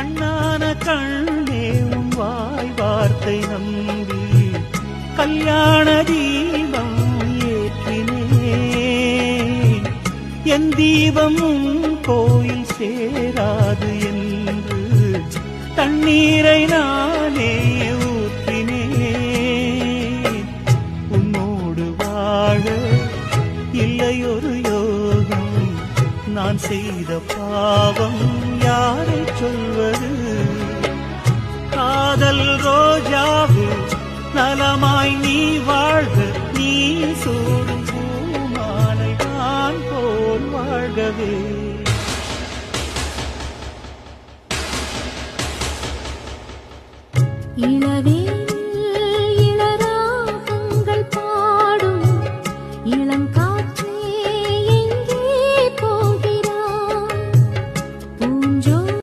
கண்ணான கண்ணே உன் வாய் வார்த்தை நம்பி கல்யாண தீபம் ஏற்றினேன். என் தீபம் உன் கோயில் சேராது என்று தண்ணீரை நானே ஊற்றினேன். உன்னோடு வாழ இல்லையொரு யோகம், நான் செய்த பாவம் யாரை சொல்வது? காதல் ரோஜாவு நலமாய் நீ வாழ்க, நீ சூடும் பூமாலை நான் போல் வாழ்கவே. இளவே